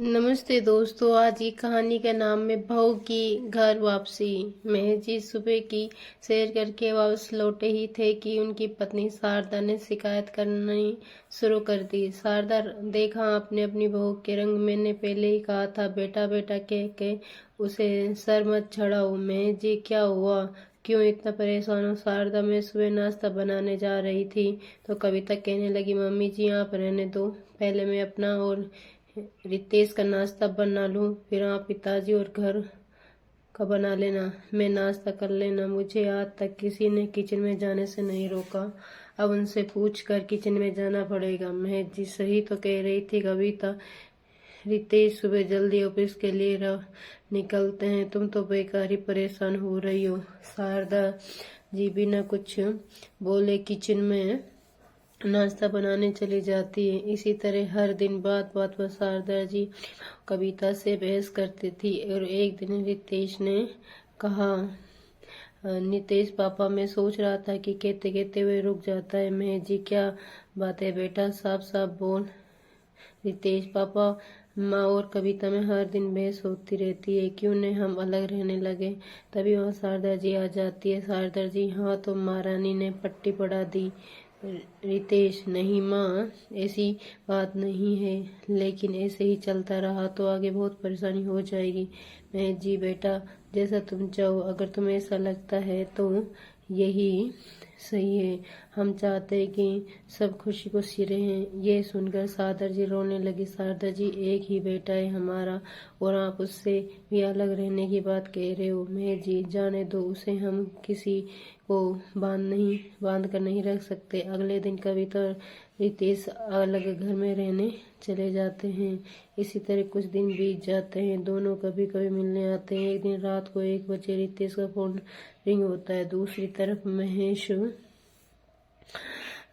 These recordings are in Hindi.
नमस्ते दोस्तों। आज की कहानी का नाम है बहू की घर वापसी। महज जी सुबह की सैर करके वापस लौटे ही थे कि उनकी पत्नी शारदा ने शिकायत करनी शुरू कर दी। शारदा, देखा आपने अपनी बहू के रंग, मैंने पहले ही कहा था बेटा बेटा कह के उसे सर मत चढ़ाओ। महज जी, क्या हुआ, क्यों इतना परेशान हो? शारदा, मैं सुबह नाश्ता बनाने जा रही थी तो कविता कहने लगी, मम्मी जी आप रहने दो, पहले मैं अपना और रितेश का नाश्ता बना लूं, फिर आप पिताजी और घर का बना लेना। मैं नाश्ता कर लेना। मुझे आज तक किसी ने किचन में जाने से नहीं रोका, अब उनसे पूछ कर किचन में जाना पड़ेगा। महज जी सही तो कह रही थी कविता, रितेश सुबह जल्दी ऑफिस के लिए निकलते हैं, तुम तो बेकार ही परेशान हो रही हो। शारदा जी बिना कुछ बोले किचन में नाश्ता बनाने चली जाती है। इसी तरह हर दिन बात बात पर शारदा जी कविता से बहस करती थी। और एक दिन रितेश ने कहा, नितेश पापा, मैं सोच रहा था कि कहते कहते हुए रुक जाता है। मैं जी, क्या बात है बेटा, साफ साफ बोल। रितेश पापा, माँ और कविता में हर दिन बहस होती रहती है, क्यों न हम अलग रहने लगे। तभी वहाँ शारदा जी आ जाती है। शारदा जी, हाँ तो महारानी ने पट्टी पढ़ा दी। रितेश, नहीं माँ, ऐसी बात नहीं है, लेकिन ऐसे ही चलता रहा तो आगे बहुत परेशानी हो जाएगी। मैं जी बेटा, जैसा तुम चाहो, अगर तुम्हें ऐसा लगता है तो यही सही है। हम चाहते हैं कि सब खुशी खुशी रहें। ये सुनकर शारदा जी रोने लगी। शारदा जी, एक ही बेटा है हमारा और आप उससे भी अलग रहने की बात कह रहे हो। मैं जी, जाने दो उसे, हम किसी को बांध कर नहीं रख सकते। अगले दिन कविता और रितेश अलग घर में रहने चले जाते हैं। इसी तरह कुछ दिन बीत जाते हैं। दोनों कभी कभी मिलने आते हैं। एक दिन रात को 1 बजे रितेश का फोन रिंग होता है। दूसरी तरफ महेश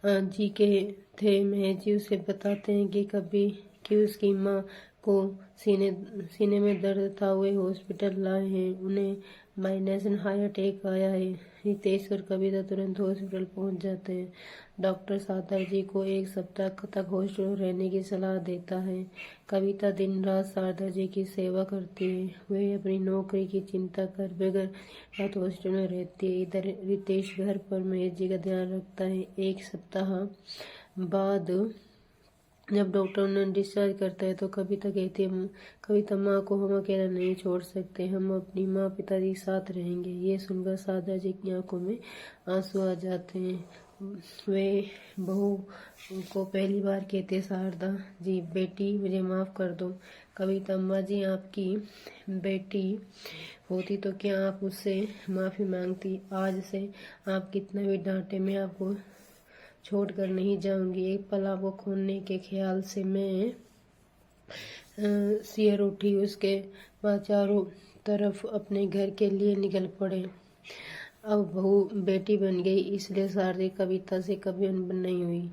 जी के थे। महेश जी उसे बताते हैं कि उसकी माँ को सीने में दर्द था, वे हॉस्पिटल लाए हैं, उन्हें माइनस हार्ट अटैक आया है। रितेश और कविता तुरंत हॉस्पिटल पहुंच जाते हैं। डॉक्टर शारदा जी को 1 सप्ताह तक हॉस्पिटल रहने की सलाह देता है। कविता दिन रात शारदा जी की सेवा करती है। वह अपनी नौकरी की चिंता कर बगैर रात हॉस्टल में रहती है। इधर रितेश घर पर महेश जी का ध्यान रखता है। 1 सप्ताह बाद जब डॉक्टर उन्हें डिस्चार्ज करता है तो कविता कहती है, कविता, माँ को हम अकेला नहीं छोड़ सकते, हम अपनी माँ पिताजी के साथ रहेंगे। ये सुनकर शारदा जी की आंखों में आंसू आ जाते हैं। वे बहू को पहली बार कहते, शारदा जी बेटी मुझे माफ़ कर दो। कविता, अम्मा जी आपकी बेटी होती तो क्या आप उससे माफ़ी मांगती? आज से आप कितना भी डांटे, मैं आपको छोड़ कर नहीं जाऊंगी। एक पल आपको खोने के ख्याल से मैं सिर उठी। उसके बाद चारों तरफ अपने घर के लिए निकल पड़े। अब बहू बेटी बन गई, इसलिए शारदा कविता से कभी अनबन नहीं हुई।